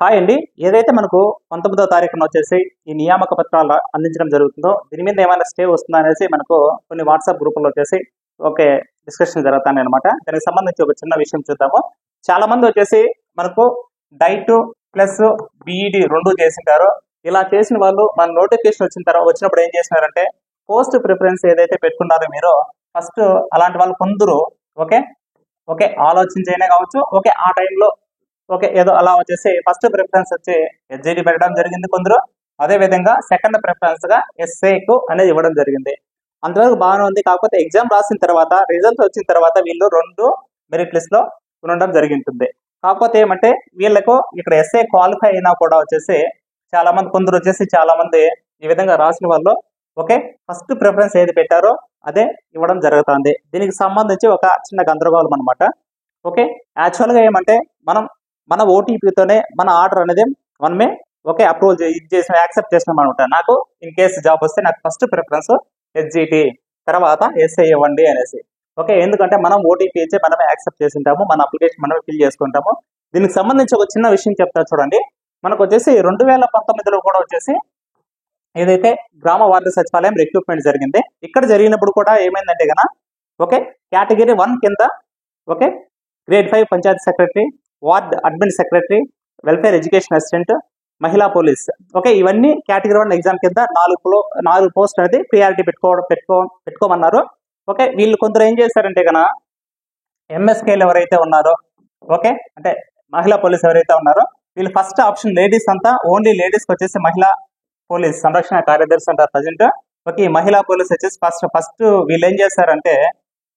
Hi అండి. ఏదైతే మనకు 19వ తారీఖున వచ్చేసి ఈ నియామక పత్రాలు అందించడం జరుగుతుందో, దీని మీద ఏమైనా స్టే వస్తుందా అనేసి మనకు కొన్ని వాట్సాప్ గ్రూపుల్లో వచ్చేసి ఓకే డిస్కషన్ జరుగుతాయన్నమాట. దానికి సంబంధించి ఒక చిన్న విషయం చూద్దాము. చాలా మంది వచ్చేసి మనకు డైట్ ప్లస్ బీఈడి రెండు చేసింటారు. ఇలా చేసిన వాళ్ళు మన నోటిఫికేషన్ వచ్చినప్పుడు ఏం చేసినారంటే పోస్ట్ ప్రిఫరెన్స్ ఏదైతే పెట్టుకున్నారో మీరు ఫస్ట్ అలాంటి వాళ్ళు కొందరు ఓకే ఓకే ఆలోచించైనా కావచ్చు, ఓకే ఆ టైంలో ఓకే ఏదో అలా వచ్చేసి ఫస్ట్ ప్రిఫరెన్స్ వచ్చి ఎస్జేడి పెట్టడం జరిగింది కొందరు. అదే విధంగా సెకండ్ ప్రిఫరెన్స్ గా ఎస్ఏకు అనేది ఇవ్వడం జరిగింది. అంతవరకు బాగానే ఉంది. కాకపోతే ఎగ్జామ్ రాసిన తర్వాత రిజల్ట్ వచ్చిన తర్వాత వీళ్ళు రెండు మెరిట్ లిస్ట్ లో ఉండడం జరిగింటుంది. కాకపోతే ఏమంటే వీళ్ళకు ఇక్కడ ఎస్ఏ క్వాలిఫై అయినా కూడా వచ్చేసి చాలా మంది కొందరు వచ్చేసి చాలా మంది ఈ విధంగా రాసిన వాళ్ళు ఓకే ఫస్ట్ ప్రిఫరెన్స్ ఏది పెట్టారో అదే ఇవ్వడం జరుగుతుంది. దీనికి సంబంధించి ఒక చిన్న గందరగోళం అనమాట. ఓకే యాక్చువల్గా ఏమంటే మన ఓటీపీతోనే మన ఆర్డర్ అనేది మనమే ఓకే అప్రూవల్ చేసిన యాక్సెప్ట్ చేసినాం అనమాట. నాకు ఇన్ కేసు జాబ్ వస్తే నాకు ఫస్ట్ ప్రిఫరెన్స్ హెచ్జిటి తర్వాత ఎస్ఐ ఇవ్వండి అనేసి ఓకే. ఎందుకంటే మనం ఓటీపీ ఇచ్చి మనమే యాక్సెప్ట్ చేసింటాము, మన అప్లికేషన్ మనమే ఫిల్ చేసుకుంటాము. దీనికి సంబంధించి ఒక చిన్న విషయం చెప్తా చూడండి. మనకు వచ్చేసి 2019లో కూడా వచ్చేసి ఏదైతే గ్రామ వార్డు సచివాలయం రిక్రూట్మెంట్ జరిగింది. ఇక్కడ జరిగినప్పుడు కూడా ఏమైందంటే గన ఓకే కేటగిరీ 1 కింద okay grade 5 panchayat secretary, ward admin secretary, welfare education assistant, మహిళా పోలీస్ ఓకే ఇవన్నీ కేటగిరీ 1 ఎగ్జామ్ కింద 4 పోస్ట్ అనేది ప్రియారిటీ పెట్టుకోమన్నారు. ఓకే వీళ్ళు కొందరు ఏం చేశారంటే కనుక ఎంఎస్కేలు ఎవరైతే ఉన్నారో ఓకే అంటే మహిళా పోలీస్ ఎవరైతే ఉన్నారో వీళ్ళు ఫస్ట్ ఆప్షన్ లేడీస్ అంతా ఓన్లీ లేడీస్కి వచ్చేసి మహిళా పోలీస్ సంరక్షణ కార్యదర్శి అంటారు ప్రజెంట్. ఓకే ఈ మహిళా పోలీస్ వచ్చేసి ఫస్ట్ వీళ్ళు ఏం చేశారంటే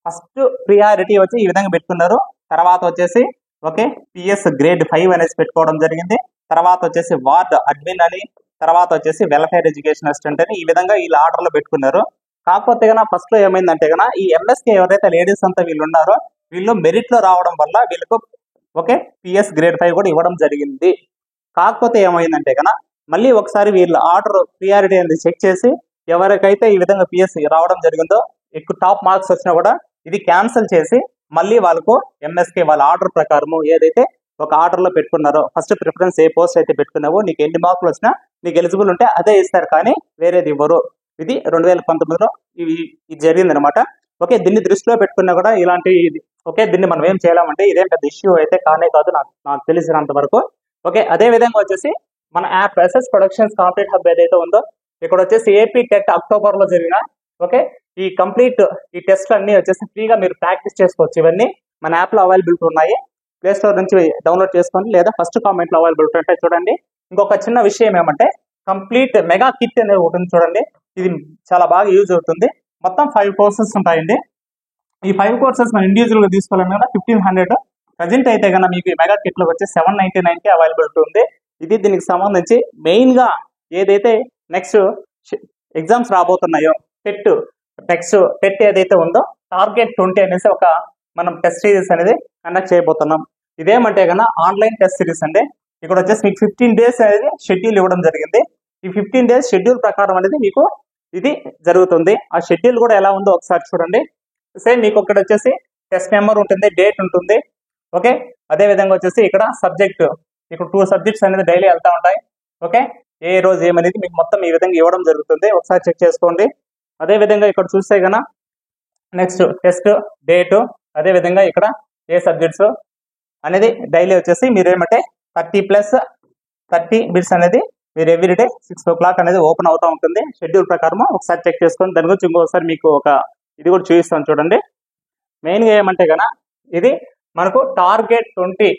ఫస్ట్ ప్రియారిటీ వచ్చి ఈ విధంగా పెట్టుకున్నారు. తర్వాత వచ్చేసి ఓకే పిఎస్ గ్రేడ్ 5 అనేసి పెట్టుకోవడం జరిగింది. తర్వాత వచ్చేసి వార్డ్ అడ్మిన్ అని, తర్వాత వచ్చేసి వెల్ఫేర్ ఎడ్యుకేషన్ అసిస్టెంట్ అని ఈ విధంగా వీళ్ళు ఆర్డర్లో పెట్టుకున్నారు. కాకపోతే కన్నా ఫస్ట్ లో ఏమైందంటే కన్నా ఈ ఎంఎస్కే ఎవరైతే లేడీస్ అంతా వీళ్ళు ఉన్నారో వీళ్ళు మెరిట్ లో రావడం వల్ల వీళ్ళకు ఓకే పిఎస్ గ్రేడ్ 5 కూడా ఇవ్వడం జరిగింది. కాకపోతే ఏమైందంటే కన్నా మళ్ళీ ఒకసారి వీళ్ళ ఆర్డర్ ప్రియారిటీ అనేది చెక్ చేసి ఎవరికైతే ఈ విధంగా పిఎస్ రావడం జరిగిందో ఎక్కువ టాప్ మార్క్స్ వచ్చినా కూడా ఇది క్యాన్సిల్ చేసి మళ్ళీ వాళ్ళకు ఎంఎస్కే వాళ్ళ ఆర్డర్ ప్రకారము ఏదైతే ఒక ఆర్డర్ లో పెట్టుకున్నారో ఫస్ట్ ప్రిఫరెన్స్ ఏ పోస్ట్ అయితే పెట్టుకున్నావో నీకు ఎన్ని మార్కులు వచ్చినా నీకు ఎలిజిబుల్ ఉంటే అదే ఇస్తారు, కానీ వేరేది ఇవ్వరు. ఇది 2019లో ఇది జరిగింది అనమాట. ఓకే దీన్ని దృష్టిలో పెట్టుకున్నా కూడా ఇలాంటి ఓకే దీన్ని మనం ఏం చేయాలంటే ఇదేం పెద్ద ఇష్యూ అయితే కానే కాదు నాకు తెలిసినంత వరకు. ఓకే అదే విధంగా వచ్చేసి మన app SS productions complete hub ఏదైతే ఉందో ఇక్కడ వచ్చేసి ఏపీ టెట్ అక్టోబర్ లో జరిగిన ఓకే ఈ కంప్లీట్ ఈ టెస్ట్ అన్ని వచ్చేసి ఫ్రీగా మీరు ప్రాక్టీస్ చేసుకోవచ్చు. ఇవన్నీ మన యాప్ లో అవైలబిలిటీ ఉన్నాయి. ప్లే స్టోర్ నుంచి డౌన్లోడ్ చేసుకోండి లేదా ఫస్ట్ కామెంట్ లో అవైలబిలిటీ ఉంటాయి చూడండి. ఇంకొక చిన్న విషయం ఏమంటే కంప్లీట్ మెగా కిట్ అనేది ఉంటుంది చూడండి. ఇది చాలా బాగా యూజ్ అవుతుంది. మొత్తం 5 కోర్సెస్ ఉంటాయండి. ఈ 5 కోర్సెస్ మనం ఇండివిజువల్ గా తీసుకోవాలన్నా 1500. ప్రజెంట్ అయితే కన్నా మీకు ఈ మెగా కిట్ లో వచ్చి 799 కి అవైలబిలిటీ ఉంది. ఇది దీనికి సంబంధించి మెయిన్ గా ఏదైతే నెక్స్ట్ ఎగ్జామ్స్ రాబోతున్నాయో టెట్ ఏదైతే ఉందో టార్గెట్ 20 అనేసి ఒక మనం టెస్ట్ సిరీస్ అనేది కండక్ట్ చేయబోతున్నాం. ఇదేమంటే కన్నా ఆన్లైన్ టెస్ట్ సిరీస్ అండి. ఇక్కడ వచ్చేసి మీకు 15 days అనేది షెడ్యూల్ ఇవ్వడం జరిగింది. ఈ 15 days షెడ్యూల్ ప్రకారం అనేది మీకు ఇది జరుగుతుంది. ఆ షెడ్యూల్ కూడా ఎలా ఉందో ఒకసారి చూడండి. సేమ్ మీకు ఇక్కడ వచ్చేసి టెస్ట్ నెంబర్ ఉంటుంది, డేట్ ఉంటుంది. ఓకే అదే విధంగా వచ్చేసి ఇక్కడ సబ్జెక్ట్ ఇక్కడ 2 సబ్జెక్ట్స్ అనేది డైలీ వెళ్తా ఉంటాయి. ఓకే ఏ రోజు ఏమనేది మీకు మొత్తం ఈ విధంగా ఇవ్వడం జరుగుతుంది. ఒకసారి చెక్ చేసుకోండి. అదే విధంగా ఇక్కడ చూస్తే కన్నా నెక్స్ట్ టెస్ట్ డేటు, అదే విధంగా ఇక్కడ ఏ సబ్జెక్ట్స్ అనేది డైలీ వచ్చేసి మీరు ఏమంటే 30 బిట్స్ అనేది మీరు ఎవ్రీడే 6 o'clock అనేది ఓపెన్ అవుతూ ఉంటుంది షెడ్యూల్ ప్రకారం. ఒకసారి చెక్ చేసుకొని దాని గురించి ఇంకోసారి మీకు ఒక ఇది కూడా చూపిస్తాను చూడండి. మెయిన్గా ఏమంటే కన్నా ఇది మనకు టార్గెట్ 20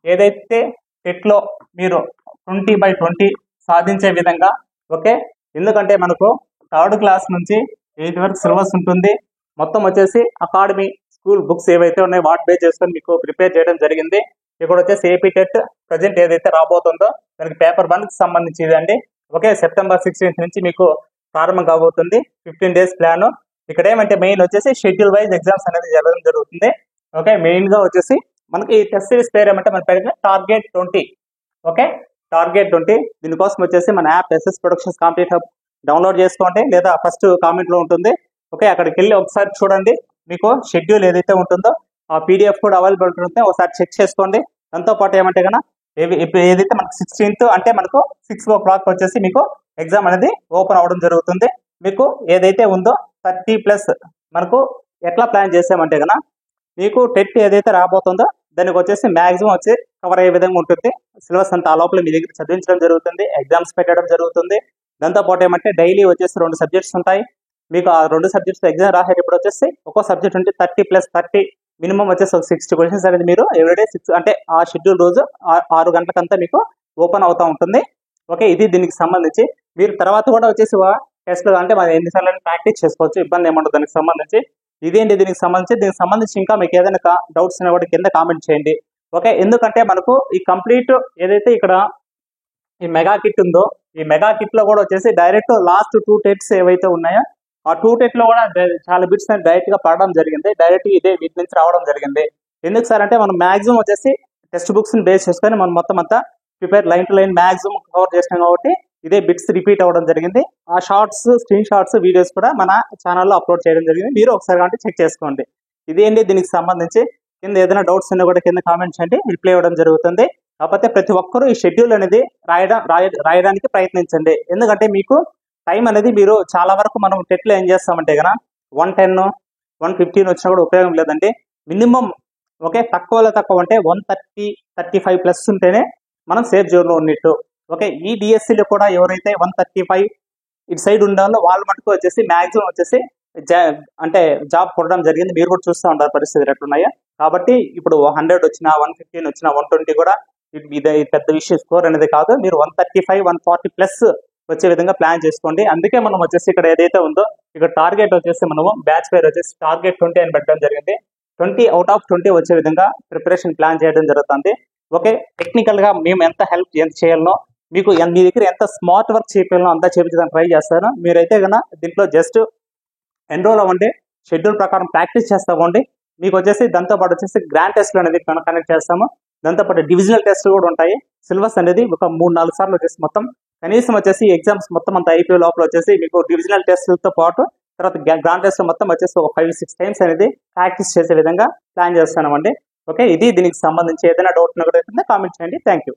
ఏదైతే టెట్లో మీరు 20/20 సాధించే విధంగా ఓకే. ఎందుకంటే మనకు 3rd క్లాస్ నుంచి 8th వరకు సిలబస్ ఉంటుంది. మొత్తం వచ్చేసి అకాడమీ స్కూల్ బుక్స్ ఏవైతే ఉన్నాయో వాటి బేస్ చేసుకొని మీకు ప్రిపేర్ చేయడం జరిగింది. ఇక్కడ వచ్చేసి ఏపీ టెట్ ప్రజెంట్ ఏదైతే రాబోతుందో దానికి పేపర్ 1 కి సంబంధించి ఇదండి. ఓకే September 16th నుంచి మీకు ప్రారంభం కాబోతుంది. 15 days ప్లాన్. ఇక్కడ ఏమంటే మెయిన్ వచ్చేసి షెడ్యూల్ వైజ్ ఎగ్జామ్స్ అనేది జరగడం జరుగుతుంది. ఓకే మెయిన్ గా వచ్చేసి మనకి ఈ టెస్ట్ సిరీస్ పేరు ఏమంటే మన పేరు టార్గెట్ 20. Okay target 20. దీనికోసం వచ్చేసి మన app SS productions complete hub download చేసుకోండి లేదా ఫస్ట్ కామెంట్ లో ఉంటుంది. ఓకే అక్కడికి వెళ్ళి ఒకసారి చూడండి. మీకు షెడ్యూల్ ఏదైతే ఉంటుందో ఆ పీడిఎఫ్ కూడా అవైలబుల్ ఉంటుంది. ఒకసారి చెక్ చేసుకోండి. దాంతో పాటు ఏమంటే కన్నా ఇప్పుడు ఏదైతే మనకు 16th అంటే మనకు 6 o'clock వచ్చేసి మీకు ఎగ్జామ్ అనేది ఓపెన్ అవ్వడం జరుగుతుంది. మీకు ఏదైతే ఉందో 30+ మనకు ఎట్లా ప్లాన్ చేసామంటే కనుక మీకు టెట్ ఏదైతే రాబోతుందో దానికి వచ్చేసి మ్యాక్సిమం వచ్చి కవర్ అయ్యే విధంగా ఉంటుంది. సిలబస్ అంతా ఆ లోపల మీ దగ్గర చదివించడం జరుగుతుంది, ఎగ్జామ్స్ పెట్టడం జరుగుతుంది. దాంతోపాటు ఏమంటే డైలీ వచ్చేసి 2 సబ్జెక్ట్స్ ఉంటాయి. మీకు ఆ 2 సబ్జెక్ట్స్ ఎగ్జామ్ రాసేటప్పుడు వచ్చేసి ఒక్కో సబ్జెక్ట్ ఉంటే 30+30 మినిమం వచ్చేసి ఒక 60 క్వశ్చన్స్ అనేది మీరు ఎవ్రీడే 6 అంటే ఆ షెడ్యూల్ రోజు 6 గంటలకంతా మీకు ఓపెన్ అవుతూ ఉంటుంది. ఓకే, ఇది దీనికి సంబంధించి మీరు తర్వాత కూడా వచ్చేసి టెస్ట్లు అంటే మనం ఎన్నిసార్లు ప్రాక్టీస్ చేసుకోవచ్చు, ఇబ్బంది ఏమంటుంది దానికి సంబంధించి. ఇదేంటి దీనికి సంబంధించి ఇంకా మీకు ఏదైనా డౌట్స్ ఉన్నా కూడా కింద కామెంట్ చేయండి. ఓకే, ఎందుకంటే మనకు ఈ కంప్లీట్ ఏదైతే ఇక్కడ ఈ మెగా కిట్ ఉందో ఈ మెగా కిట్ లో కూడా వచ్చేసి డైరెక్ట్ లాస్ట్ 2 టెట్స్ ఏవైతే ఉన్నాయో ఆ 2 టెట్ లో కూడా చాలా బిట్స్ డైరెక్ట్ గా పడడం జరిగింది. డైరెక్ట్ ఇదే వీటి నుంచి రావడం జరిగింది. ఎందుకు సార్ అంటే మనం మాక్సిమం వచ్చేసి టెక్స్ట్ బుక్స్ ని బేస్ చేసుకొని మనం మొత్తం అంతా prepare line to line maximum cover చేసినాం కాబట్టి ఇదే బిట్స్ రిపీట్ అవ్వడం జరిగింది. ఆ షార్ట్స్, స్క్రీన్ షాట్స్, వీడియోస్ కూడా మన ఛానల్లో అప్లోడ్ చేయడం జరిగింది. మీరు ఒకసారి అంటే చెక్ చేసుకోండి. ఇదేంటి దీనికి సంబంధించి కింద ఏదైనా డౌట్స్ ఉన్నా కూడా కింద కామెంట్ చేయండి, రిప్లై ఇవ్వడం జరుగుతుంది. కాకపోతే ప్రతి ఒక్కరూ ఈ షెడ్యూల్ అనేది రాయడానికి ప్రయత్నించండి. ఎందుకంటే మీకు టైం అనేది మీరు చాలా వరకు మనం టెట్లో ఏం చేస్తామంటే కనుక 110, 115 వచ్చినా కూడా ఉపయోగం లేదండి. మినిమం ఓకే తక్కువలో తక్కువ అంటే 130, 35+ ఉంటేనే మనం సేఫ్ జోన్లో ఉన్నట్టు. ఓకే, ఈ డిఎస్సీలో కూడా ఎవరైతే 135 ఇటు సైడ్ ఉండాలో వాళ్ళు మటుకు వచ్చేసి మ్యాక్సిమం వచ్చేసి అంటే జాబ్ కొట్టడం జరిగింది. మీరు కూడా చూస్తూ ఉంటారు పరిస్థితులు ఎట్లున్నాయో. కాబట్టి ఇప్పుడు 100 వచ్చినా, 115 వచ్చినా, 120 కూడా ఇది పెద్ద విషయం స్కోర్ అనేది కాదు. మీరు 135, 140+ వచ్చే విధంగా ప్లాన్ చేసుకోండి. అందుకే మనం వచ్చేసి ఇక్కడ ఏదైతే ఉందో ఇక్కడ టార్గెట్ వచ్చేసి మనము బ్యాచ్ పేరు వచ్చేసి టార్గెట్ 20 అని పెట్టడం జరిగింది. 20 out of 20 వచ్చే విధంగా ప్రిపరేషన్ ప్లాన్ చేయడం జరుగుతుంది. ఓకే, టెక్నికల్ గా మేము ఎంత హెల్ప్ చేయాలనో మీకు మీ దగ్గర ఎంత స్మార్ట్ వర్క్ చేయాలనో అంతా చేయించడానికి ట్రై చేస్తాను. మీరైతే కనుక దీంట్లో జస్ట్ ఎన్రోల్ అవ్వండి, షెడ్యూల్ ప్రకారం ప్రాక్టీస్ చేస్తామండి. మీకు వచ్చేసి దాంతోపాటు వచ్చేసి గ్రాండ్ టెస్ట్లు అనేది కనెక్ట్ చేస్తాము. దాంతోపాటు డివిజనల్ టెస్ట్లు కూడా ఉంటాయి. సిలబస్ అనేది ఒక 3-4 సార్లు వచ్చేసి మొత్తం కనీసం వచ్చేసి ఎగ్జామ్స్ మొత్తం అంతా అయిపోయే లోపల వచ్చేసి మీకు డివిజనల్ టెస్ట్లతో పాటు తర్వాత గ్రాండ్ టెస్ట్ మొత్తం వచ్చేసి ఒక 5-6 టైమ్స్ అనేది ప్రాక్టీస్ చేసే విధంగా ప్లాన్ చేస్తామండి. ఓకే, ఇది దీనికి సంబంధించి ఏదైనా డౌట్ ఉన్నా కూడా కామెంట్ చేయండి. Thank you.